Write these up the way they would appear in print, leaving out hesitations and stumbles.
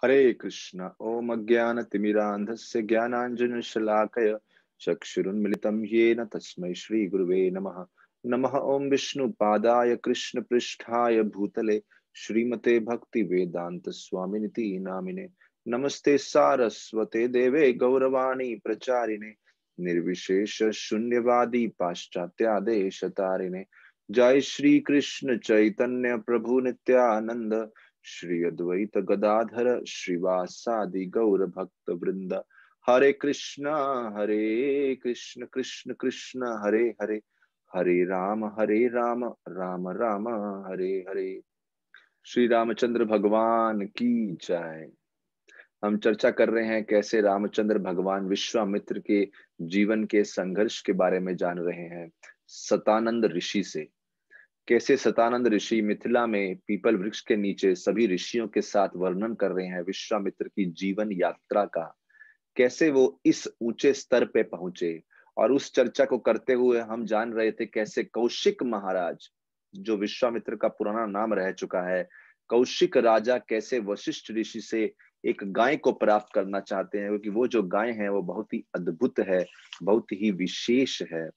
हरे कृष्ण। ओम अज्ञानतिमिरान्धस्य ज्ञानाञ्जनशलाकया चक्षुरुन्मिलितं येन तस्मै श्रीगुरुवे नमः। नमः ओं विष्णुपादाय कृष्णपृष्ठाय भूतले श्रीमते भक्तिवेदान्तस्वामिनिति नामिने। नमस्ते सारस्वते देवे गौरवाणी प्रचारिणे निर्विशेष शून्यवादी पाश्चात्यादेशतारिणे। जय श्री कृष्ण चैतन्य प्रभु नित्यानंद श्री अद्वैत गदाधर श्रीवासादि गौर भक्त वृंद। हरे कृष्ण कृष्ण कृष्ण हरे हरे, हरे राम राम राम हरे हरे। श्री रामचंद्र भगवान की जय। हम चर्चा कर रहे हैं कैसे रामचंद्र भगवान विश्वामित्र के जीवन के संघर्ष के बारे में जान रहे हैं सतानंद ऋषि से। कैसे सतानंद ऋषि मिथिला में पीपल वृक्ष के नीचे सभी ऋषियों के साथ वर्णन कर रहे हैं विश्वामित्र की जीवन यात्रा का। कैसे वो इस ऊंचे स्तर पे पहुंचे, और उस चर्चा को करते हुए हम जान रहे थे कैसे कौशिक महाराज, जो विश्वामित्र का पुराना नाम रह चुका है, कौशिक राजा कैसे वशिष्ठ ऋषि से एक गाय को प्राप्त करना चाहते हैं, क्योंकि वो जो गाय है वो बहुत ही अद्भुत है, बहुत ही विशेष है।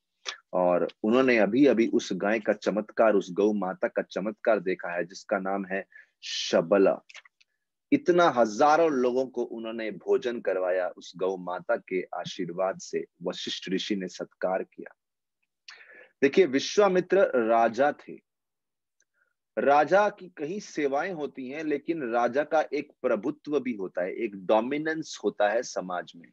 और उन्होंने अभी अभी उस गाय का चमत्कार, उस गौ माता का चमत्कार देखा है जिसका नाम है शबला। इतना हजारों लोगों को उन्होंने भोजन करवाया उस गौ माता के आशीर्वाद से। वशिष्ठ ऋषि ने सत्कार किया। देखिए, विश्वामित्र राजा थे। राजा की कई सेवाएं होती हैं, लेकिन राजा का एक प्रभुत्व भी होता है, एक डोमिनेंस होता है समाज में।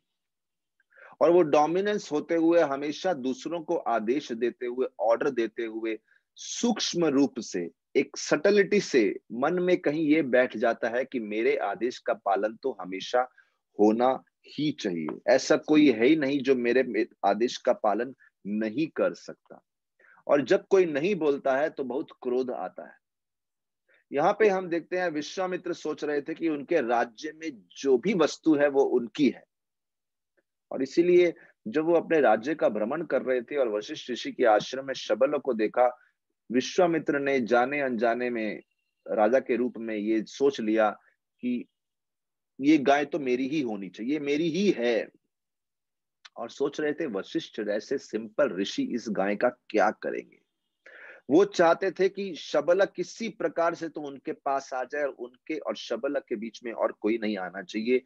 और वो डोमिनेंस होते हुए हमेशा दूसरों को आदेश देते हुए, ऑर्डर देते हुए, सूक्ष्म रूप से, एक सटलिटी से मन में कहीं ये बैठ जाता है कि मेरे आदेश का पालन तो हमेशा होना ही चाहिए। ऐसा कोई है ही नहीं जो मेरे आदेश का पालन नहीं कर सकता। और जब कोई नहीं बोलता है तो बहुत क्रोध आता है। यहाँ पे हम देखते हैं विश्वामित्र सोच रहे थे कि उनके राज्य में जो भी वस्तु है वो उनकी है। और इसीलिए जब वो अपने राज्य का भ्रमण कर रहे थे और वशिष्ठ ऋषि के आश्रम में शबल को देखा, विश्वामित्र ने जाने अनजाने में राजा के रूप में ये सोच लिया कि ये गाय तो मेरी ही होनी चाहिए, मेरी ही है। और सोच रहे थे वशिष्ठ जैसे सिंपल ऋषि इस गाय का क्या करेंगे। वो चाहते थे कि शबल किसी प्रकार से तो उनके पास आ जाए, और उनके और शबल के बीच में और कोई नहीं आना चाहिए।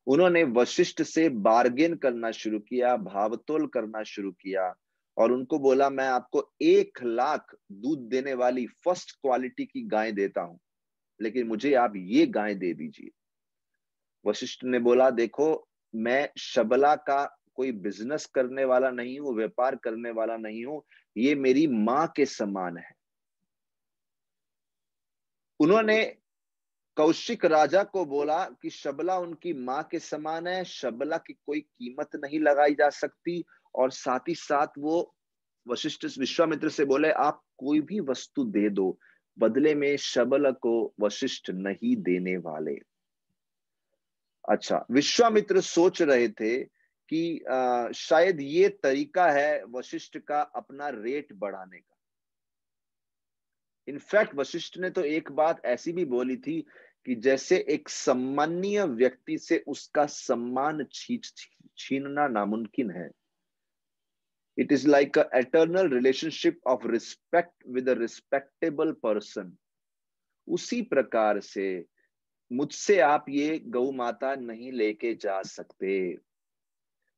उन्होंने वशिष्ठ से बार्गेन करना शुरू किया, भावतोल करना शुरू किया, और उनको बोला मैं आपको 1 लाख दूध देने वाली फर्स्ट क्वालिटी की गाय देता हूं, लेकिन मुझे आप ये गाय दे दीजिए। वशिष्ठ ने बोला देखो, मैं शबला का कोई बिजनेस करने वाला नहीं हूं, व्यापार करने वाला नहीं हूं, ये मेरी मां के समान है। उन्होंने कौशिक राजा को बोला कि शबला उनकी मां के समान है, शबला की कोई कीमत नहीं लगाई जा सकती। और साथ ही साथ वो वशिष्ठ विश्वामित्र से बोले आप कोई भी वस्तु दे दो, बदले में शबल को वशिष्ठ नहीं देने वाले। अच्छा, विश्वामित्र सोच रहे थे कि शायद ये तरीका है वशिष्ठ का अपना रेट बढ़ाने का। इनफैक्ट वशिष्ठ ने तो एक बात ऐसी भी बोली थी कि जैसे एक सम्मानीय व्यक्ति से उसका सम्मान छीनना नामुमकिन है। It is like a eternal relationship of respect with a respectable person. उसी प्रकार से मुझसे आप ये गौ माता नहीं लेके जा सकते।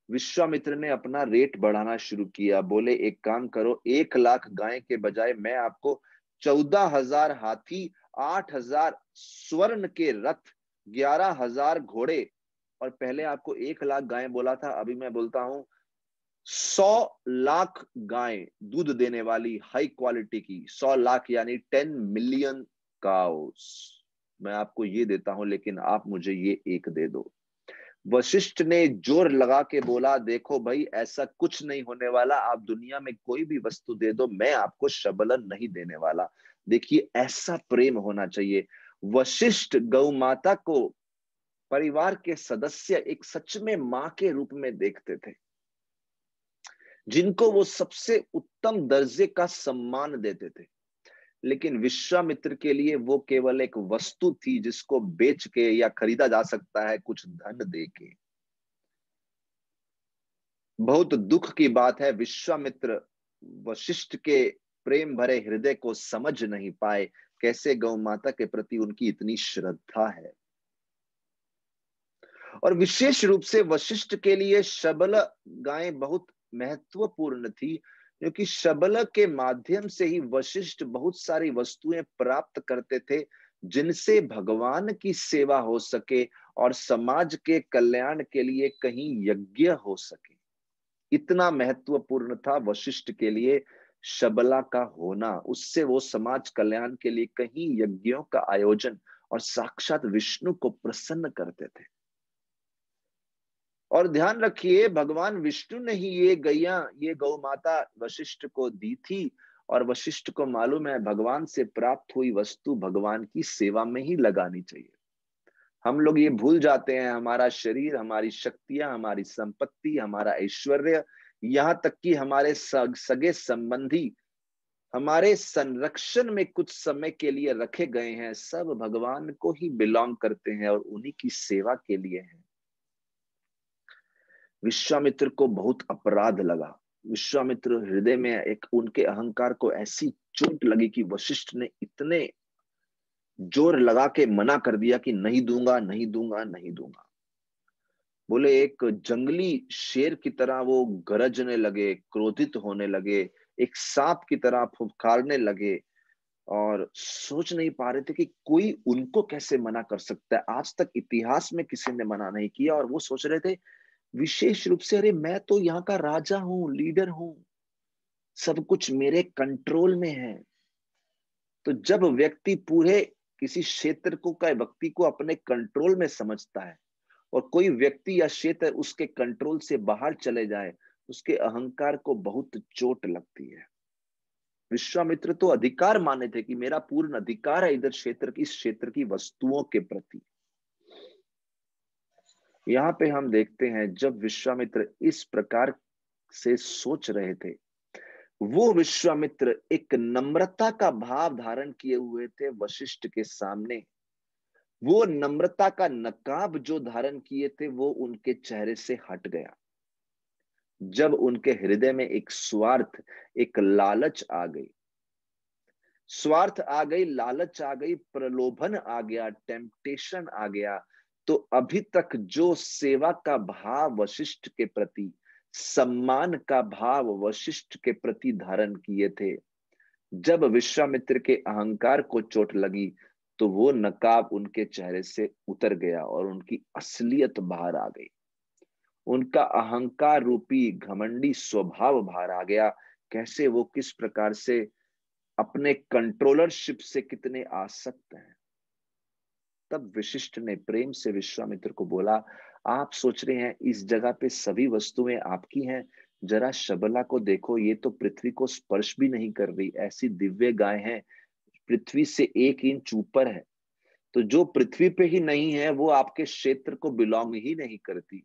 विश्वामित्र ने अपना रेट बढ़ाना शुरू किया। बोले एक काम करो, 1 लाख गाय के बजाय मैं आपको 14,000 हाथी, 8,000 स्वर्ण के रथ, 11,000 घोड़े, और पहले आपको 1 लाख गाय बोला था, अभी मैं बोलता हूं 100 लाख गाय दूध देने वाली हाई क्वालिटी की, 100 लाख यानी 10 मिलियन काउस मैं आपको ये देता हूं, लेकिन आप मुझे ये एक दे दो। वशिष्ठ ने जोर लगा के बोला देखो भाई, ऐसा कुछ नहीं होने वाला, आप दुनिया में कोई भी वस्तु दे दो, मैं आपको शबलन नहीं देने वाला। देखिए, ऐसा प्रेम होना चाहिए। वशिष्ठ गौ माता को परिवार के सदस्य, एक सच में मां के रूप में देखते थे, जिनको वो सबसे उत्तम दर्जे का सम्मान देते थे। लेकिन विश्वामित्र के लिए वो केवल एक वस्तु थी जिसको बेच के या खरीदा जा सकता है कुछ धन दे के। बहुत दुख की बात है, विश्वामित्र वशिष्ठ के प्रेम भरे हृदय को समझ नहीं पाए, कैसे गौ माता के प्रति उनकी इतनी श्रद्धा है। और विशेष रूप से वशिष्ठ के लिए शबल गायें बहुत महत्वपूर्ण थी, क्योंकि शबल के माध्यम से ही वशिष्ठ बहुत सारी वस्तुएं प्राप्त करते थे जिनसे भगवान की सेवा हो सके और समाज के कल्याण के लिए कहीं यज्ञ हो सके। इतना महत्वपूर्ण था वशिष्ठ के लिए शबला का होना। उससे वो समाज कल्याण के लिए कहीं यज्ञों का आयोजन और साक्षात विष्णु को प्रसन्न करते थे। और ध्यान रखिए, भगवान विष्णु ने ही ये गैया, ये गौ माता वशिष्ठ को दी थी, और वशिष्ठ को मालूम है भगवान से प्राप्त हुई वस्तु भगवान की सेवा में ही लगानी चाहिए। हम लोग ये भूल जाते हैं, हमारा शरीर, हमारी शक्तियां, हमारी संपत्ति, हमारा ऐश्वर्य, यहाँ तक कि हमारे सगे संबंधी हमारे संरक्षण में कुछ समय के लिए रखे गए हैं, सब भगवान को ही बिलोंग करते हैं और उन्हीं की सेवा के लिए हैं। विश्वामित्र को बहुत अपराध लगा। विश्वामित्र हृदय में एक उनके अहंकार को ऐसी चोट लगी कि वशिष्ठ ने इतने जोर लगा के मना कर दिया कि नहीं दूंगा, नहीं दूंगा, नहीं दूंगा। बोले एक जंगली शेर की तरह वो गरजने लगे, क्रोधित होने लगे, एक सांप की तरह फुफकारने लगे, और सोच नहीं पा रहे थे कि कोई उनको कैसे मना कर सकता है। आज तक इतिहास में किसी ने मना नहीं किया, और वो सोच रहे थे विशेष रूप से, अरे मैं तो यहाँ का राजा हूं, लीडर हूं, सब कुछ मेरे कंट्रोल में है। तो जब व्यक्ति पूरे किसी क्षेत्र को का व्यक्ति को अपने कंट्रोल में समझता है और कोई व्यक्ति या क्षेत्र उसके कंट्रोल से बाहर चले जाए, उसके अहंकार को बहुत चोट लगती है। विश्वामित्र तो अधिकार माने थे कि मेरा पूर्ण अधिकार है इधर क्षेत्र की, इस क्षेत्र की वस्तुओं के प्रति। यहाँ पे हम देखते हैं जब विश्वामित्र इस प्रकार से सोच रहे थे, वो विश्वामित्र एक नम्रता का भाव धारण किए हुए थे वशिष्ठ के सामने। वो नम्रता का नकाब जो धारण किए थे वो उनके चेहरे से हट गया। जब उनके हृदय में एक स्वार्थ, एक लालच आ गई, स्वार्थ आ गई, लालच आ गई, प्रलोभन आ गया, टेम्पटेशन आ गया, तो अभी तक जो सेवा का भाव वशिष्ठ के प्रति, सम्मान का भाव वशिष्ठ के प्रति धारण किए थे, जब विश्वामित्र के अहंकार को चोट लगी तो वो नकाब उनके चेहरे से उतर गया और उनकी असलियत बाहर आ गई। उनका अहंकार रूपी घमंडी स्वभाव बाहर आ गया। कैसे वो किस प्रकार से अपने कंट्रोलरशिप से कितने आसक्त हैं। तब वशिष्ठ ने प्रेम से विश्वामित्र को बोला, आप सोच रहे हैं इस जगह पे सभी वस्तुएं आपकी हैं, जरा शबला को देखो, ये तो पृथ्वी को स्पर्श भी नहीं कर रही, ऐसी दिव्य गाय है, पृथ्वी से 1 इंच ऊपर है। तो जो पृथ्वी पे ही नहीं है वो आपके क्षेत्र को बिलोंग ही नहीं करती।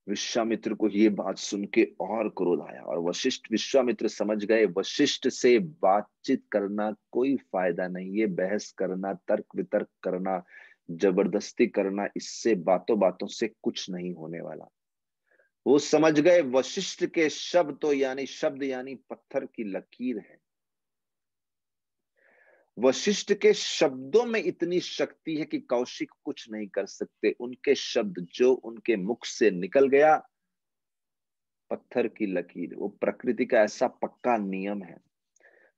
विश्वामित्र को ये बात सुन के और क्रोध आया, और वशिष्ठ, विश्वामित्र समझ गए वशिष्ठ से बातचीत करना कोई फायदा नहीं, ये बहस करना, तर्क वितर्क करना, जबरदस्ती करना, इससे बातों बातों से कुछ नहीं होने वाला। वो समझ गए वशिष्ठ के शब्द यानी पत्थर की लकीर है। वशिष्ठ के शब्दों में इतनी शक्ति है कि कौशिक कुछ नहीं कर सकते। उनके शब्द जो उनके मुख से निकल गया, पत्थर की लकीर, वो प्रकृति का ऐसा पक्का नियम है।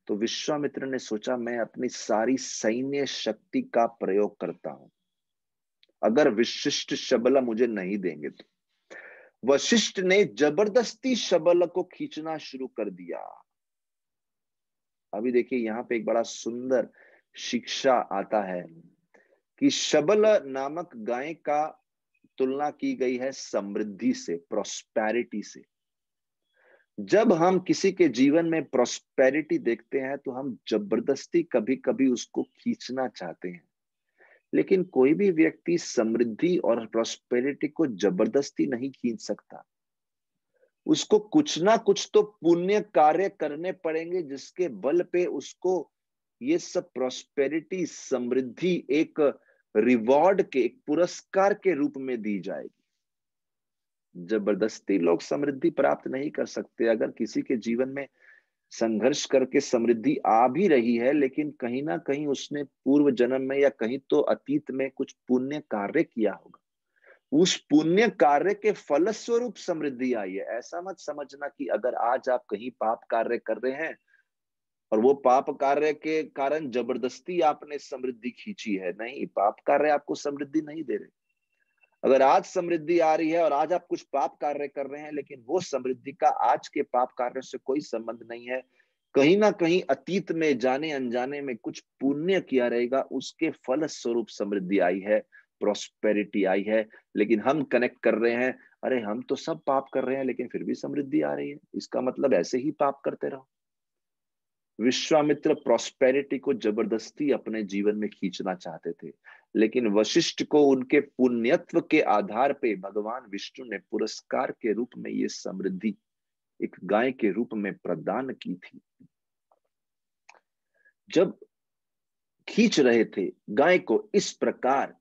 तो विश्वामित्र ने सोचा मैं अपनी सारी सैन्य शक्ति का प्रयोग करता हूं, अगर विशिष्ट शबल मुझे नहीं देंगे तो। वशिष्ठ ने जबरदस्ती शबल को खींचना शुरू कर दिया। अभी देखिए यहाँ पे एक बड़ा सुंदर शिक्षा आता है कि शबल नामक गाय का तुलना की गई है समृद्धि से, प्रोस्पेरिटी से। जब हम किसी के जीवन में प्रोस्पेरिटी देखते हैं तो हम जबरदस्ती कभी कभी उसको खींचना चाहते हैं, लेकिन कोई भी व्यक्ति समृद्धि और प्रोस्पेरिटी को जबरदस्ती नहीं खींच सकता। उसको कुछ ना कुछ तो पुण्य कार्य करने पड़ेंगे, जिसके बल पे उसको ये सब प्रॉस्पेरिटी, समृद्धि एक रिवॉर्ड के, एक पुरस्कार के रूप में दी जाएगी। जबरदस्ती लोग समृद्धि प्राप्त नहीं कर सकते। अगर किसी के जीवन में संघर्ष करके समृद्धि आ भी रही है, लेकिन कहीं ना कहीं उसने पूर्व जन्म में या कहीं तो अतीत में कुछ पुण्य कार्य किया होगा, उस पुण्य कार्य के फलस्वरूप समृद्धि आई है। ऐसा मत समझना कि अगर आज आप कहीं पाप कार्य कर रहे हैं और वो पाप कार्य के कारण जबरदस्ती आपने समृद्धि खींची है, नहीं, पाप कार्य आपको समृद्धि नहीं दे रहे। अगर आज समृद्धि आ रही है और आज आप कुछ पाप कार्य कर रहे हैं, लेकिन वो समृद्धि का आज के पाप कार्य से कोई संबंध नहीं है, कहीं ना कहीं अतीत में जाने अनजाने में कुछ पुण्य किया रहेगा, उसके फल स्वरूप समृद्धि आई है, प्रॉस्पेरिटी आई है। लेकिन हम कनेक्ट कर रहे हैं, अरे हम तो सब पाप कर रहे हैं लेकिन फिर भी समृद्धि आ रही है, इसका मतलब ऐसे ही पाप करते रहो। विश्वामित्र प्रॉस्पेरिटी को जबरदस्ती अपने जीवन में खींचना चाहते थे, लेकिन वशिष्ठ को उनके पुण्यत्व के आधार पे भगवान विष्णु ने पुरस्कार के रूप में ये समृद्धि एक गाय के रूप में प्रदान की थी। जब खींच रहे थे गाय को इस प्रकार,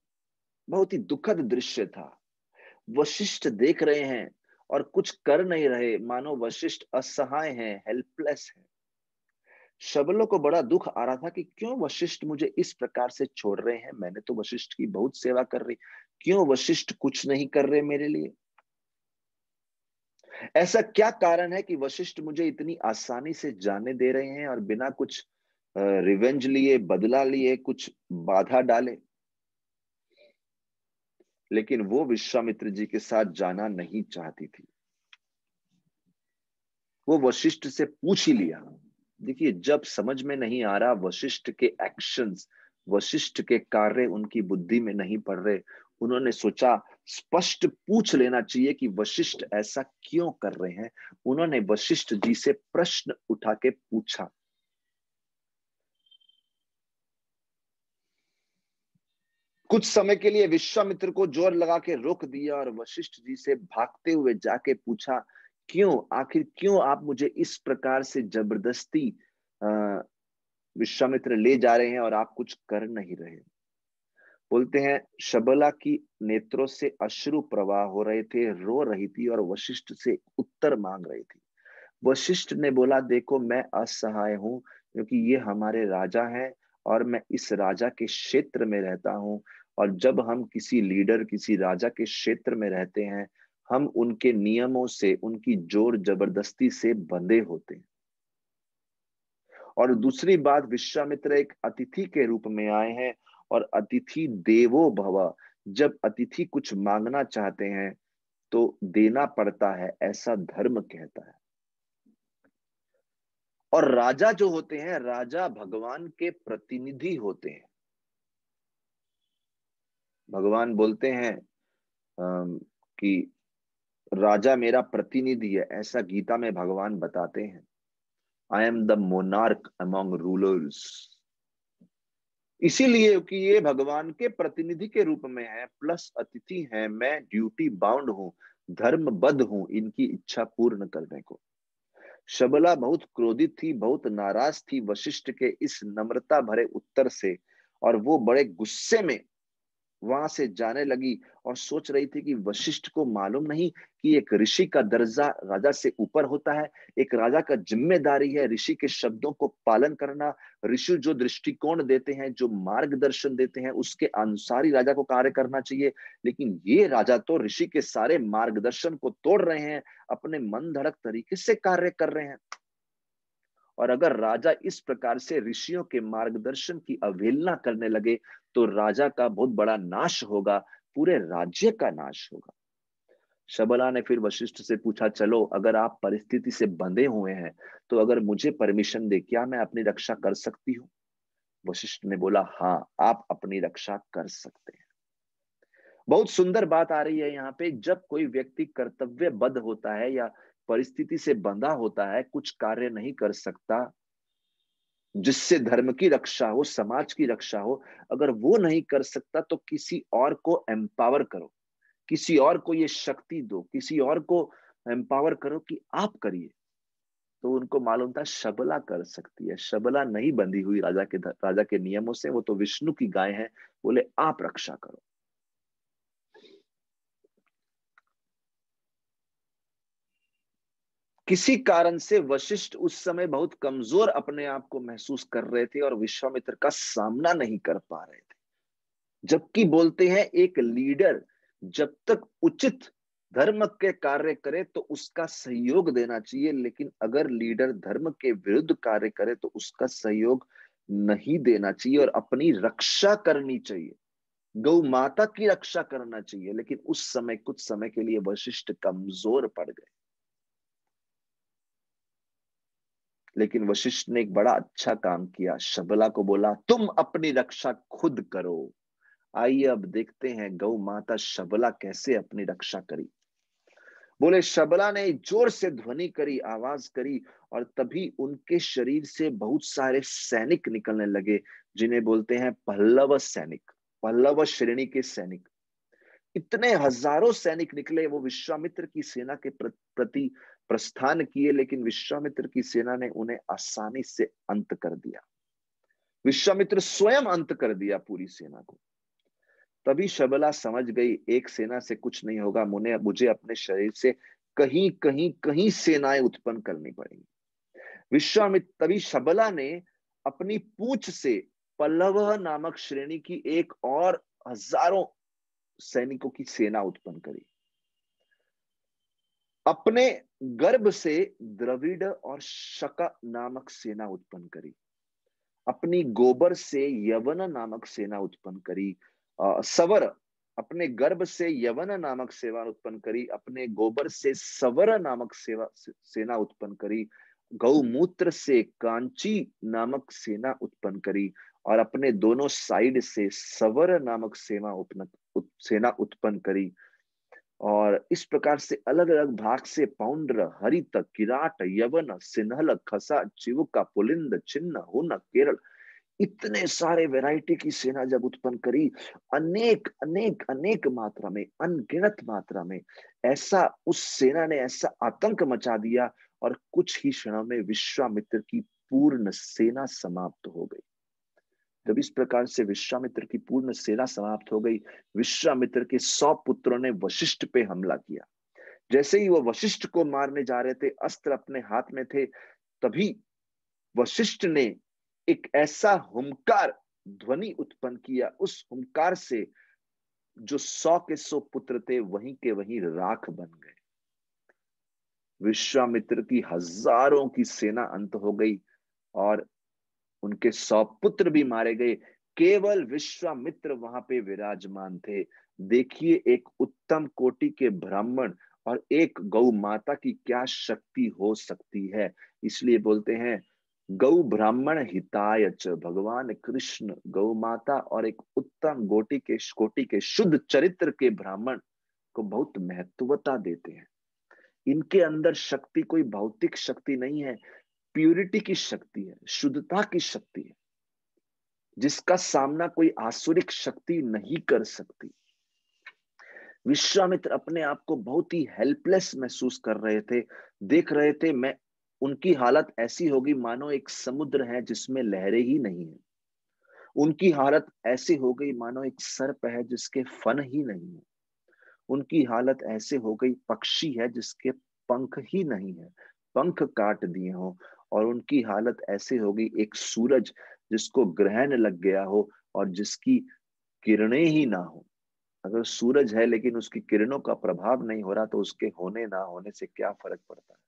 बहुत ही दुखद दृश्य था। वशिष्ठ देख रहे हैं और कुछ कर नहीं रहे, मानो वशिष्ठ असहाय हैं, हेल्पलेस हैं। शबलों को बड़ा दुख आ रहा था कि क्यों वशिष्ठ मुझे इस प्रकार से छोड़ रहे हैं, मैंने तो वशिष्ठ की बहुत सेवा कर रही, क्यों वशिष्ठ कुछ नहीं कर रहे मेरे लिए? ऐसा क्या कारण है कि वशिष्ठ मुझे इतनी आसानी से जाने दे रहे हैं और बिना कुछ रिवेंज लिए, बदला लिए, कुछ बाधा डाले? लेकिन वो विश्वामित्र जी के साथ जाना नहीं चाहती थी। वो वशिष्ठ से पूछ ही लिया। देखिए, जब समझ में नहीं आ रहा, वशिष्ठ के एक्शंस, वशिष्ठ के कार्य उनकी बुद्धि में नहीं पड़ रहे, उन्होंने सोचा स्पष्ट पूछ लेना चाहिए कि वशिष्ठ ऐसा क्यों कर रहे हैं। उन्होंने वशिष्ठ जी से प्रश्न उठा के पूछा। कुछ समय के लिए विश्वामित्र को जोर लगा के रोक दिया और वशिष्ठ जी से भागते हुए जाके पूछा, क्यों, आखिर क्यों आप मुझे इस प्रकार से जबरदस्ती विश्वामित्र ले जा रहे हैं और आप कुछ कर नहीं रहे? बोलते हैं शबला की नेत्रों से अश्रु प्रवाह हो रहे थे, रो रही थी और वशिष्ठ से उत्तर मांग रही थी। वशिष्ठ ने बोला, देखो मैं असहाय हूं, क्योंकि ये हमारे राजा हैं और मैं इस राजा के क्षेत्र में रहता हूं। और जब हम किसी लीडर, किसी राजा के क्षेत्र में रहते हैं, हम उनके नियमों से, उनकी जोर जबरदस्ती से बंधे होते हैं। और दूसरी बात, विश्वामित्र एक अतिथि के रूप में आए हैं और अतिथि देवो भव, जब अतिथि कुछ मांगना चाहते हैं तो देना पड़ता है, ऐसा धर्म कहता है। और राजा जो होते हैं, राजा भगवान के प्रतिनिधि होते हैं। भगवान बोलते हैं कि राजा मेरा प्रतिनिधि है, ऐसा गीता में भगवान बताते हैं। I am the monarch among rulers. इसीलिए कि ये भगवान के प्रतिनिधि के रूप में है, प्लस अतिथि है, मैं ड्यूटी बाउंड हूं, धर्मबद्ध हूं इनकी इच्छा पूर्ण करने को। शबला बहुत क्रोधित थी, बहुत नाराज थी वशिष्ठ के इस नम्रता भरे उत्तर से, और वो बड़े गुस्से में वहां से जाने लगी और सोच रही थी कि वशिष्ठ को मालूम नहीं कि एक ऋषि का दर्जा राजा से ऊपर होता है। एक राजा का जिम्मेदारी है ऋषि के शब्दों को पालन करना। ऋषि जो दृष्टिकोण देते हैं, जो मार्गदर्शन देते हैं, उसके अनुसार ही राजा को कार्य करना चाहिए। लेकिन ये राजा तो ऋषि के सारे मार्गदर्शन को तोड़ रहे हैं, अपने मन धड़क तरीके से कार्य कर रहे हैं। और अगर राजा इस प्रकार से ऋषियों के मार्गदर्शन की अवहेलना करने लगे तो राजा का बहुत बड़ा नाश होगा, पूरे राज्य का नाश होगा। शबला ने फिर वशिष्ठ से पूछा, चलो अगर आप परिस्थिति से बंधे हुए हैं तो अगर मुझे परमिशन दे, क्या मैं अपनी रक्षा कर सकती हूँ? वशिष्ठ ने बोला, हाँ, आप अपनी रक्षा कर सकते हैं। बहुत सुंदर बात आ रही है यहाँ पे। जब कोई व्यक्ति कर्तव्यबद्ध होता है या परिस्थिति से बंधा होता है, कुछ कार्य नहीं कर सकता जिससे धर्म की रक्षा हो, समाज की रक्षा हो, अगर वो नहीं कर सकता तो किसी और को एम्पावर करो, किसी और को ये शक्ति दो, किसी और को एम्पावर करो कि आप करिए। तो उनको मालूम था शबला कर सकती है, शबला नहीं बंधी हुई राजा के नियमों से, वो तो विष्णु की गाय है। बोले आप रक्षा करो। किसी कारण से वशिष्ठ उस समय बहुत कमजोर अपने आप को महसूस कर रहे थे और विश्वामित्र का सामना नहीं कर पा रहे थे। जबकि बोलते हैं एक लीडर जब तक उचित धर्म के कार्य करे तो उसका सहयोग देना चाहिए, लेकिन अगर लीडर धर्म के विरुद्ध कार्य करे तो उसका सहयोग नहीं देना चाहिए और अपनी रक्षा करनी चाहिए, गौ माता की रक्षा करना चाहिए। लेकिन उस समय कुछ समय के लिए वशिष्ठ कमजोर पड़ गए। लेकिन वशिष्ठ ने एक बड़ा अच्छा काम किया, शबला को बोला तुम अपनी रक्षा खुद करो। आइए अब देखते हैं गौ माता शबला कैसे अपनी रक्षा करी। बोले शबला ने जोर से ध्वनि करी, आवाज करी, और तभी उनके शरीर से बहुत सारे सैनिक निकलने लगे, जिन्हें बोलते हैं पल्लव सैनिक, पल्लव श्रेणी के सैनिक। इतने हजारों सैनिक निकले, वो विश्वामित्र की सेना के प्रति प्रस्थान किए, लेकिन विश्वामित्र की सेना ने उन्हें आसानी से अंत कर दिया। विश्वामित्र स्वयं अंत कर दिया पूरी सेना को। तभी शबला समझ गई एक सेना से कुछ नहीं होगा, मुझे अपने शरीर से कहीं कहीं कहीं सेनाएं उत्पन्न करनी पड़ेंगी। विश्वामित्र तभी शबला ने अपनी पूंछ से पल्लव नामक श्रेणी की एक और हजारों सैनिकों की सेना उत्पन्न करी। अपने गर्भ से द्रविड़ और शका नामक सेना उत्पन्न करी। अपनी गोबर से यवन नामक सेना उत्पन्न करी। सवर, अपने गर्भ से यवन नामक सेना उत्पन्न करी, अपने गोबर से सवर नामक सेना उत्पन्न करी, गौमूत्र से कांची नामक सेना उत्पन्न करी, और अपने दोनों साइड से सवर नामक सेना उत्पन्न करी। और इस प्रकार से अलग अलग भाग से पौंड्र, हरित, किराट, यवन, सिन्हल, खसा, चिवुका, पुलिंद, छिन्न, हुन, केरल, इतने सारे वैरायटी की सेना जब उत्पन्न करी, अनेक अनेक अनेक मात्रा में, अनगिनत मात्रा में, ऐसा उस सेना ने ऐसा आतंक मचा दिया और कुछ ही क्षणों में विश्वामित्र की पूर्ण सेना समाप्त हो गई। जब इस प्रकार से विश्वामित्र की पूर्ण सेना समाप्त हो गई, विश्वामित्र के 100 पुत्रों ने वशिष्ठ पे हमला किया। जैसे ही वो वशिष्ठ को मारने जा रहे थे, अस्त्र अपने हाथ में थे, तभी वशिष्ठ ने एक ऐसा हुंकार ध्वनि उत्पन्न किया, उस हुंकार से जो 100 के 100 पुत्र थे वहीं के वहीं राख बन गए। विश्वामित्र की हजारों की सेना अंत हो गई और उनके 100 पुत्र भी मारे गए। केवल विश्वामित्र वहां पे विराजमान थे। देखिए एक उत्तम कोटि के ब्राह्मण और एक गौ माता की क्या शक्ति हो सकती है। इसलिए बोलते हैं गौ ब्राह्मण हिताय च, भगवान कृष्ण गौ माता और एक उत्तम कोटि के शुद्ध चरित्र के ब्राह्मण को बहुत महत्वता देते हैं। इनके अंदर शक्ति कोई भौतिक शक्ति नहीं है, प्यूरिटी की शक्ति है, शुद्धता की शक्ति है, जिसका सामना कोई आसुरिक शक्ति नहीं कर सकती। विश्वामित्र अपने आप को बहुत ही हेल्पलेस महसूस कर रहे थे। देख रहे थे मैं उनकी हालत ऐसी होगी मानो एक समुद्र है जिसमें लहरें ही नहीं है। उनकी हालत ऐसी हो गई मानो एक सर्प है जिसके फन ही नहीं है। उनकी हालत ऐसे हो गई पक्षी है जिसके पंख ही नहीं है, पंख काट दिए हो। और उनकी हालत ऐसे हो गई एक सूरज जिसको ग्रहण लग गया हो और जिसकी किरणें ही ना हो। अगर सूरज है लेकिन उसकी किरणों का प्रभाव नहीं हो रहा तो उसके होने ना होने से क्या फर्क पड़ता है।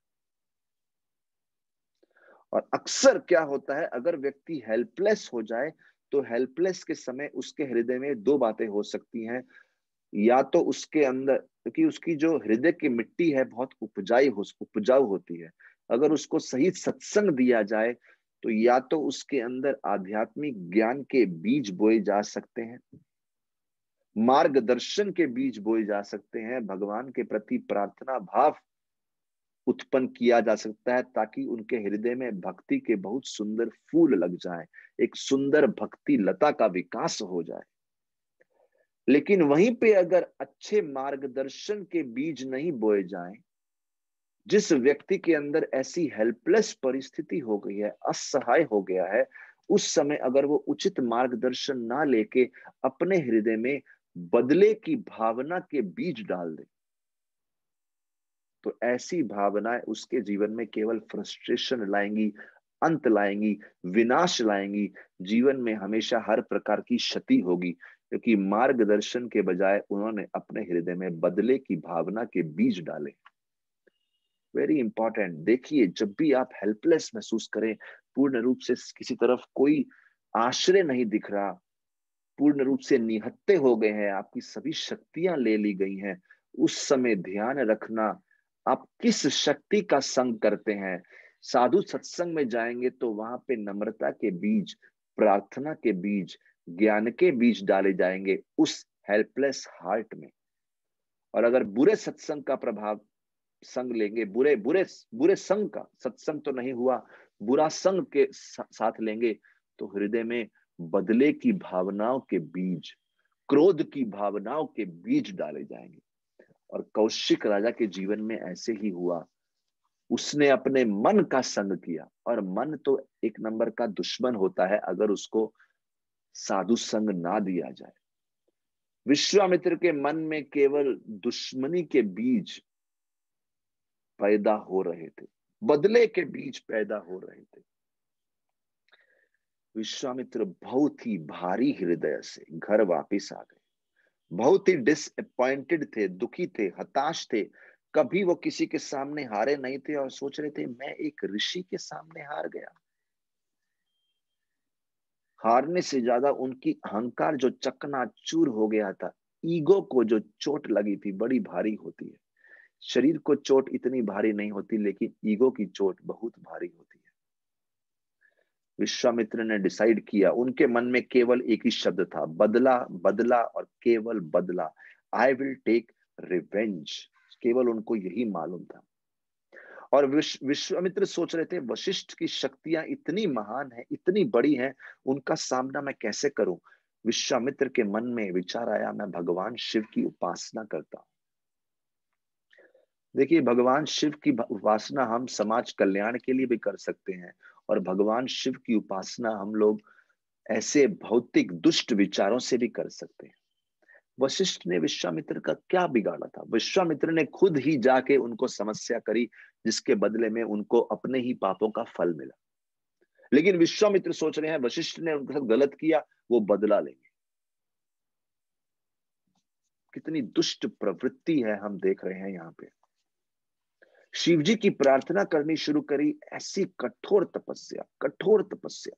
और अक्सर क्या होता है, अगर व्यक्ति हेल्पलेस हो जाए तो हेल्पलेस के समय उसके हृदय में दो बातें हो सकती हैं। या तो उसके अंदर, क्योंकि उसकी जो हृदय की मिट्टी है बहुत उपजाऊ होती है, अगर उसको सही सत्संग दिया जाए तो या तो उसके अंदर आध्यात्मिक ज्ञान के बीज बोए जा सकते हैं, मार्गदर्शन के बीज बोए जा सकते हैं, भगवान के प्रति प्रार्थना भाव उत्पन्न किया जा सकता है, ताकि उनके हृदय में भक्ति के बहुत सुंदर फूल लग जाए, एक सुंदर भक्ति लता का विकास हो जाए। लेकिन वहीं पे अगर अच्छे मार्गदर्शन के बीज नहीं बोए जाएं जिस व्यक्ति के अंदर ऐसी हेल्पलेस परिस्थिति हो गई है, असहाय हो गया है, उस समय अगर वो उचित मार्गदर्शन ना लेके अपने हृदय में बदले की भावना के बीज डाल दे, तो ऐसी भावनाएं उसके जीवन में केवल फ्रस्ट्रेशन लाएंगी, अंत लाएंगी, विनाश लाएंगी। जीवन में हमेशा हर प्रकार की क्षति होगी, क्योंकि मार्गदर्शन के बजाय उन्होंने अपने हृदय में बदले की भावना के बीज डाले। Very important. देखिए, जब भी आप हेल्पलेस महसूस करें, पूर्ण रूप से किसी तरफ कोई आश्रय नहीं दिख रहा, पूर्ण रूप से निहत्थे हो गए हैं, आपकी सभी शक्तियां ले ली गई हैं, उस समय ध्यान रखना आप किस शक्ति का संग करते हैं। साधु सत्संग में जाएंगे तो वहां पे नम्रता के बीज, प्रार्थना के बीज, ज्ञान के बीज डाले जाएंगे उस हेल्पलेस हार्ट में। और अगर बुरे सत्संग का प्रभाव संग लेंगे, बुरे बुरे बुरे संग का, सत्संग तो नहीं हुआ, बुरा संग के साथ लेंगे, तो हृदय में बदले की भावनाओं के बीज, क्रोध की भावनाओं के बीज डाले जाएंगे। और कौशिक राजा के जीवन में ऐसे ही हुआ। उसने अपने मन का संग किया, और मन तो एक नंबर का दुश्मन होता है अगर उसको साधु संग ना दिया जाए। विश्वामित्र के मन में केवल दुश्मनी के बीज पैदा हो रहे थे, बदले के बीज पैदा हो रहे थे। विश्वामित्र बहुत ही भारी हृदय से घर वापिस आ गए, बहुत ही डिसअपॉइंटेड थे, दुखी थे, हताश थे। कभी वो किसी के सामने हारे नहीं थे और सोच रहे थे मैं एक ऋषि के सामने हार गया। हारने से ज्यादा उनकी अहंकार जो चकनाचूर हो गया था, ईगो को जो चोट लगी थी बड़ी भारी होती है। शरीर को चोट इतनी भारी नहीं होती, लेकिन ईगो की चोट बहुत भारी होती है। विश्वामित्र ने डिसाइड किया, उनके मन में केवल एक ही शब्द था, बदला, बदला और केवल बदला। आई विल टेक रिवेंज, केवल उनको यही मालूम था। और विश्वामित्र सोच रहे थे वशिष्ठ की शक्तियां इतनी महान है, इतनी बड़ी हैं, उनका सामना मैं कैसे करूं। विश्वामित्र के मन में विचार आया, मैं भगवान शिव की उपासना करता हूं। देखिए, भगवान शिव की उपासना हम समाज कल्याण के लिए भी कर सकते हैं, और भगवान शिव की उपासना हम लोग ऐसे भौतिक दुष्ट विचारों से भी कर सकते हैं। वशिष्ठ ने विश्वामित्र का क्या बिगाड़ा था? विश्वामित्र ने खुद ही जाके उनको समस्या करी, जिसके बदले में उनको अपने ही पापों का फल मिला। लेकिन विश्वामित्र सोच रहे हैं वशिष्ठ ने उनके साथ गलत किया, वो बदला लेंगे। कितनी दुष्ट प्रवृत्ति है हम देख रहे हैं यहाँ पे। शिव जी की प्रार्थना करनी शुरू करी, ऐसी कठोर तपस्या, कठोर तपस्या।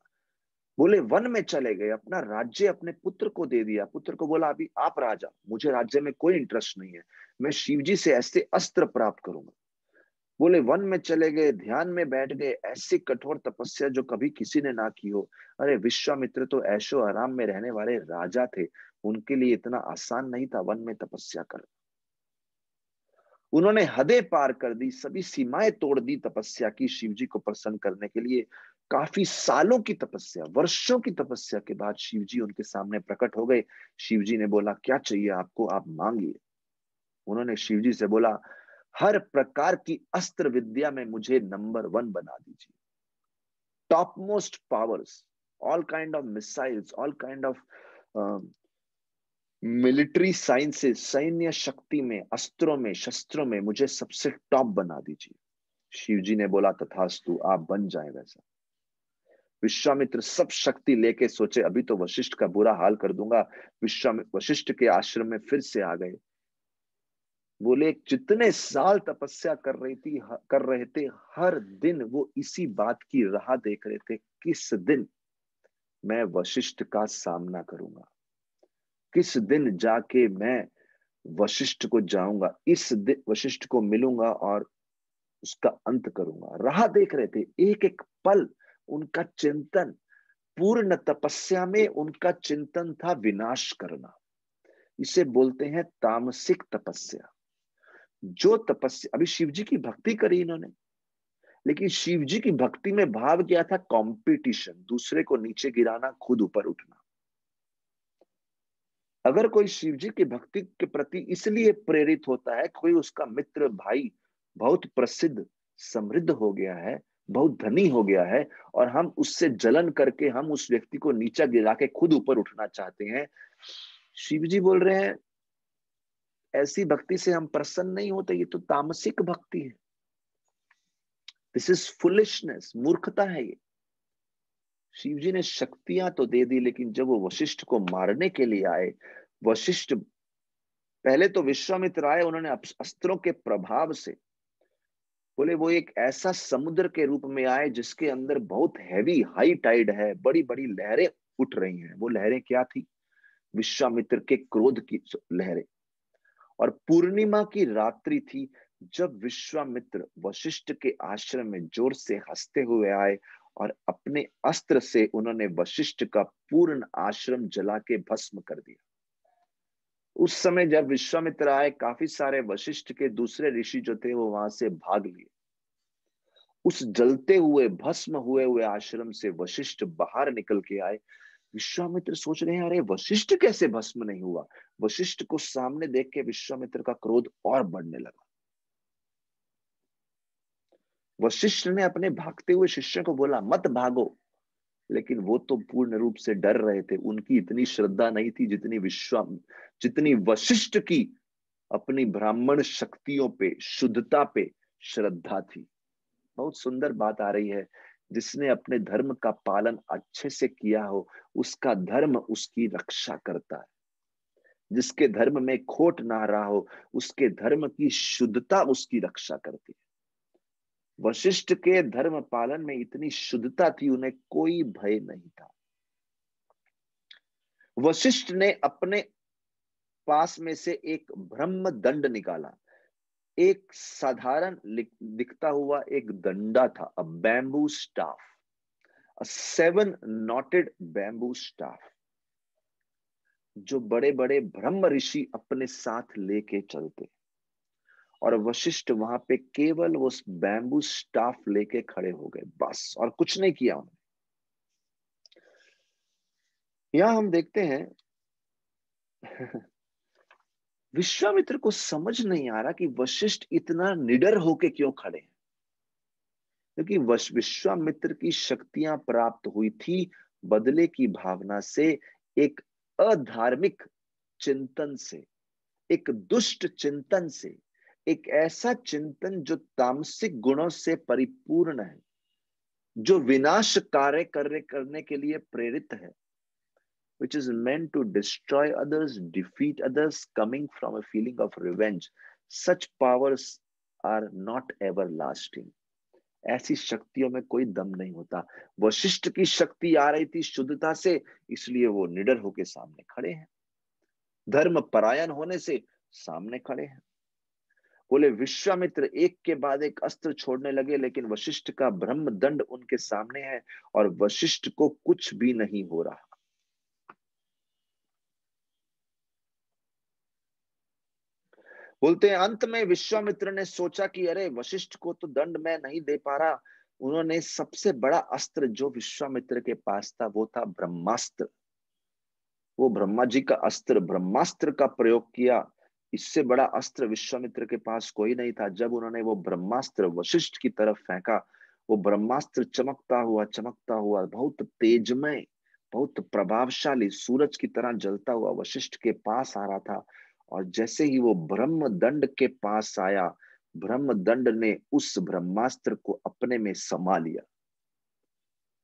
बोले वन में चले गए, अपना राज्य अपने पुत्र को दे दिया। पुत्र को बोला अभी आप राजा, मुझे राज्य में कोई इंटरेस्ट नहीं है, मैं शिव जी से ऐसे अस्त्र प्राप्त करूंगा। बोले वन में चले गए, ध्यान में बैठ गए, ऐसी कठोर तपस्या जो कभी किसी ने ना की हो। अरे विश्वामित्र तो ऐशो आराम में रहने वाले राजा थे, उनके लिए इतना आसान नहीं था वन में तपस्या करना। उन्होंने हदें पार कर दी, सभी सीमाएं तोड़ दी तपस्या की, शिव जी को प्रसन्न करने के लिए। काफी सालों की तपस्या, वर्षों की तपस्या के बाद शिव जी उनके सामने प्रकट हो गए। शिव जी ने बोला क्या चाहिए आपको, आप मांगिए। उन्होंने शिव जी से बोला, हर प्रकार की अस्त्र विद्या में मुझे नंबर 1 बना दीजिए। Top most powers, all kind of missiles, all kind of military sciences, सैन्य शक्ति में, अस्त्रों में, शस्त्रों में मुझे सबसे टॉप बना दीजिए। शिव जी ने बोला तथास्तु, आप बन जाए वैसा। विश्वामित्र सब शक्ति लेके सोचे अभी तो वशिष्ठ का बुरा हाल कर दूंगा। वशिष्ठ के आश्रम में फिर से आ गए। बोले जितने साल तपस्या कर रहे थे, हर दिन वो इसी बात की राह देख रहे थे, किस दिन मैं वशिष्ठ का सामना करूंगा, किस दिन जाके मैं वशिष्ठ को जाऊंगा, इस दिन वशिष्ठ को मिलूंगा और उसका अंत करूंगा। राह देख रहे थे, एक एक पल उनका चिंतन, पूर्ण तपस्या में उनका चिंतन था विनाश करना। इसे बोलते हैं तामसिक तपस्या। जो तपस्या, अभी शिव जी की भक्ति करी इन्होंने, लेकिन शिव जी की भक्ति में भाव क्या था? कंपटीशन, दूसरे को नीचे गिराना, खुद ऊपर उठना। अगर कोई शिव जी की भक्ति के प्रति इसलिए प्रेरित होता है, कोई उसका मित्र भाई बहुत प्रसिद्ध, समृद्ध हो गया है, बहुत धनी हो गया है, और हम उससे जलन करके हम उस व्यक्ति को नीचा गिरा के खुद ऊपर उठना चाहते हैं। शिव जी बोल रहे हैं ऐसी भक्ति से हम प्रसन्न नहीं होते, ये तो तामसिक भक्ति है, दिस इज फुलिशनेस, मूर्खता है ये। शिव जी ने शक्तियां तो दे दी, लेकिन जब वो वशिष्ठ को मारने के लिए आए, वशिष्ठ पहले तो विश्वामित्र आए, उन्होंने अस्त्रों के प्रभाव से, बोले वो एक ऐसा समुद्र के रूप में आए जिसके अंदर बहुत हैवी हाई टाइड है, बड़ी बड़ी लहरें उठ रही हैं। वो लहरें क्या थी? विश्वामित्र के क्रोध की लहरें। और पूर्णिमा की रात्रि थी जब विश्वामित्र वशिष्ठ के आश्रम में जोर से हंसते हुए आए, और अपने अस्त्र से उन्होंने वशिष्ठ का पूर्ण आश्रम जला के भस्म कर दिया। उस समय जब विश्वामित्र आए, काफी सारे वशिष्ठ के दूसरे ऋषि जो थे वो वहां से भाग लिए। उस जलते हुए भस्म हुए हुए आश्रम से वशिष्ठ बाहर निकल के आए। विश्वामित्र सोच रहे हैं अरे वशिष्ठ कैसे भस्म नहीं हुआ? वशिष्ठ को सामने देख के विश्वामित्र का क्रोध और बढ़ने लगा। वशिष्ठ ने अपने भागते हुए शिष्य को बोला मत भागो, लेकिन वो तो पूर्ण रूप से डर रहे थे। उनकी इतनी श्रद्धा नहीं थी जितनी वशिष्ठ की अपनी ब्राह्मण शक्तियों पे, शुद्धता पे श्रद्धा थी। बहुत सुंदर बात आ रही है, जिसने अपने धर्म का पालन अच्छे से किया हो, उसका धर्म उसकी रक्षा करता है। जिसके धर्म में खोट ना रहा हो, उसके धर्म की शुद्धता उसकी रक्षा करती है। वशिष्ठ के धर्म पालन में इतनी शुद्धता थी, उन्हें कोई भय नहीं था। वशिष्ठ ने अपने पास में से एक ब्रह्म दंड निकाला। एक साधारण दिखता हुआ एक दंडा था, a bamboo staff, a 7 knotted bamboo staff, जो बड़े बड़े ब्रह्म ऋषि अपने साथ लेके चलते। और वशिष्ठ वहां पे केवल उस बैम्बू स्टाफ लेके खड़े हो गए, बस, और कुछ नहीं किया उन्होंने। यहां हम देखते हैं विश्वामित्र को समझ नहीं आ रहा कि वशिष्ठ इतना निडर होके क्यों खड़े हैं। क्योंकि विश्वामित्र की शक्तियां प्राप्त हुई थी बदले की भावना से, एक अधार्मिक चिंतन से, एक दुष्ट चिंतन से, एक ऐसा चिंतन जो तामसिक गुणों से परिपूर्ण है, जो विनाश कार्य करने के लिए प्रेरित है, which is meant to destroy others, defeat others, coming from a feeling of revenge. Such powers are not everlasting. ऐसी शक्तियों में कोई दम नहीं होता। वशिष्ठ की शक्ति आ रही थी शुद्धता से, इसलिए वो निडर होके सामने खड़े हैं। धर्म परायण होने से सामने खड़े हैं। बोले विश्वामित्र एक के बाद एक अस्त्र छोड़ने लगे, लेकिन वशिष्ठ का ब्रह्म दंड उनके सामने है, और वशिष्ठ को कुछ भी नहीं हो रहा। बोलते हैं अंत में विश्वामित्र ने सोचा कि अरे वशिष्ठ को तो दंड मैं नहीं दे पा रहा। उन्होंने सबसे बड़ा अस्त्र जो विश्वामित्र के पास था वो था ब्रह्मास्त्र। वो ब्रह्मा जी का अस्त्र ब्रह्मास्त्र का प्रयोग किया। इससे बड़ा अस्त्र विश्वामित्र के पास कोई नहीं था। जब उन्होंने वो ब्रह्मास्त्र वशिष्ठ की तरफ फेंका, वो ब्रह्मास्त्र चमकता हुआ बहुत तेजमय, बहुत प्रभावशाली सूरज की तरह जलता हुआ वशिष्ठ के पास आ रहा था। और जैसे ही वो ब्रह्म दंड के पास आया, ब्रह्म दंड ने उस ब्रह्मास्त्र को अपने में समा लिया,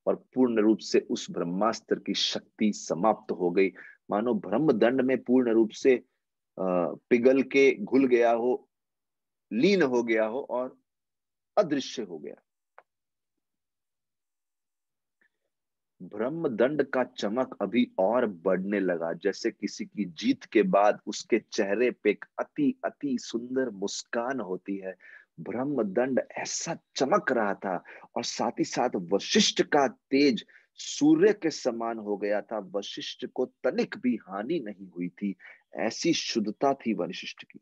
और पूर्ण रूप से उस ब्रह्मास्त्र की शक्ति समाप्त हो गई। मानो ब्रह्म दंड में पूर्ण रूप से पिघल के घुल गया हो, लीन हो गया हो और अदृश्य हो गया। ब्रह्म दंड का चमक अभी और बढ़ने लगा, जैसे किसी की जीत के बाद उसके चेहरे पे एक अति अति सुंदर मुस्कान होती है। ब्रह्म दंड ऐसा चमक रहा था, और साथ ही साथ वशिष्ठ का तेज सूर्य के समान हो गया था। वशिष्ठ को तनिक भी हानि नहीं हुई थी, ऐसी शुद्धता थी वशिष्ठ की।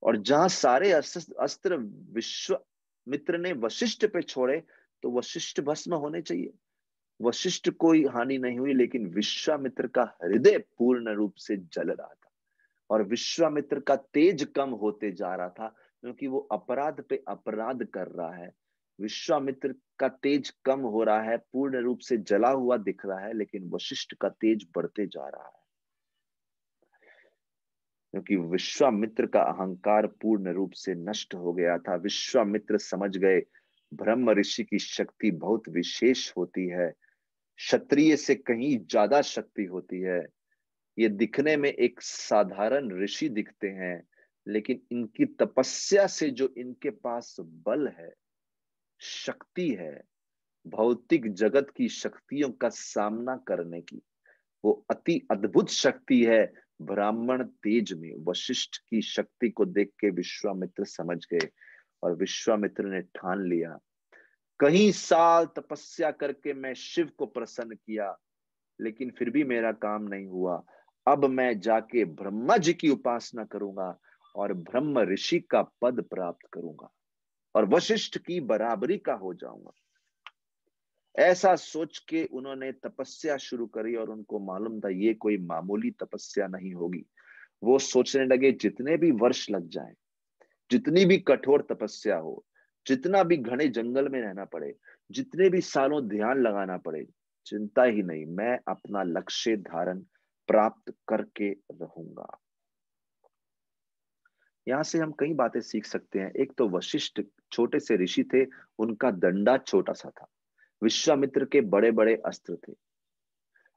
और जहां सारे अस्त्र विश्वामित्र ने वशिष्ठ पे छोड़े, तो वशिष्ठ भस्म होने चाहिए। वशिष्ठ कोई हानि नहीं हुई, लेकिन विश्वामित्र का हृदय पूर्ण रूप से जल रहा था, और विश्वामित्र का तेज कम होते जा रहा था। क्योंकि वो अपराध पे अपराध कर रहा है। विश्वामित्र का तेज कम हो रहा है, पूर्ण रूप से जला हुआ दिख रहा है, लेकिन वशिष्ठ का तेज बढ़ते जा रहा है, क्योंकि विश्वामित्र का अहंकार पूर्ण रूप से नष्ट हो गया था। विश्वामित्र समझ गए ब्रह्म ऋषि की शक्ति बहुत विशेष होती है, क्षत्रिय से कहीं ज्यादा शक्ति होती है। ये दिखने में एक साधारण ऋषि दिखते हैं, लेकिन इनकी तपस्या से जो इनके पास बल है, शक्ति है, भौतिक जगत की शक्तियों का सामना करने की, वो अति अद्भुत शक्ति है। ब्राह्मण तेज में वशिष्ठ की शक्ति को देख के विश्वामित्र समझ गए, और विश्वामित्र ने ठान लिया, कई साल तपस्या करके मैं शिव को प्रसन्न किया, लेकिन फिर भी मेरा काम नहीं हुआ। अब मैं जाके ब्रह्मा जी की उपासना करूंगा और ब्रह्म ऋषि का पद प्राप्त करूंगा और वशिष्ठ की बराबरी का हो जाऊंगा। ऐसा सोच के उन्होंने तपस्या शुरू करी, और उनको मालूम था ये कोई मामूली तपस्या नहीं होगी। वो सोचने लगे जितने भी वर्ष लग जाए, जितनी भी कठोर तपस्या हो, जितना भी घने जंगल में रहना पड़े, जितने भी सालों ध्यान लगाना पड़े, चिंता ही नहीं, मैं अपना लक्ष्य धारण प्राप्त करके रहूंगा। यहाँ से हम कई बातें सीख सकते हैं। एक तो वशिष्ठ छोटे से ऋषि थे, उनका दंडा छोटा सा था। विश्वामित्र के बड़े बड़े अस्त्र थे,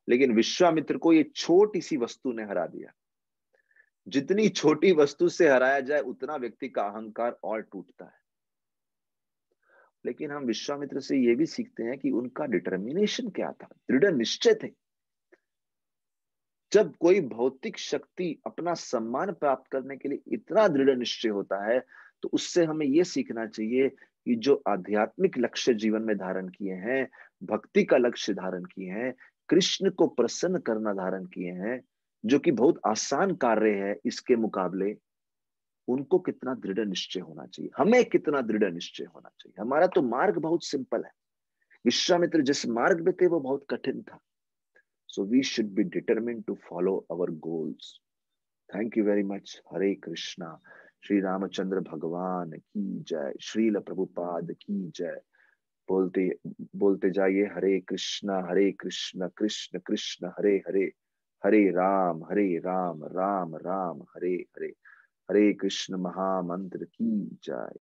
लेकिन विश्वामित्र को ये छोटी सी वस्तु ने हरा दिया। जितनी छोटी वस्तु से हराया जाए, उतना व्यक्ति का अहंकार और टूटता है। लेकिन हम विश्वामित्र से ये भी सीखते हैं कि उनका डिटर्मिनेशन क्या था, दृढ़ निश्चय थे। जब कोई भौतिक शक्ति अपना सम्मान प्राप्त करने के लिए इतना दृढ़ निश्चय होता है, तो उससे हमें यह सीखना चाहिए कि जो आध्यात्मिक लक्ष्य जीवन में धारण किए हैं, भक्ति का लक्ष्य धारण किए हैं, कृष्ण को प्रसन्न करना धारण किए हैं, जो कि बहुत आसान कार्य है इसके मुकाबले, उनको कितना दृढ़ निश्चय होना चाहिए, हमें कितना दृढ़ निश्चय होना चाहिए। हमारा तो मार्ग बहुत सिंपल है, विश्वामित्र जिस मार्ग में थे वो बहुत कठिन था। So we should be determined to follow our goals. Thank you very much. Hare Krishna. Shri Ramchandra भगवान की जय, श्रील प्रभुपाद की जय। बोलते बोलते जाइए, हरे कृष्णा कृष्ण कृष्ण हरे हरे, हरे राम राम राम हरे हरे। हरे कृष्ण महामंत्र की जय।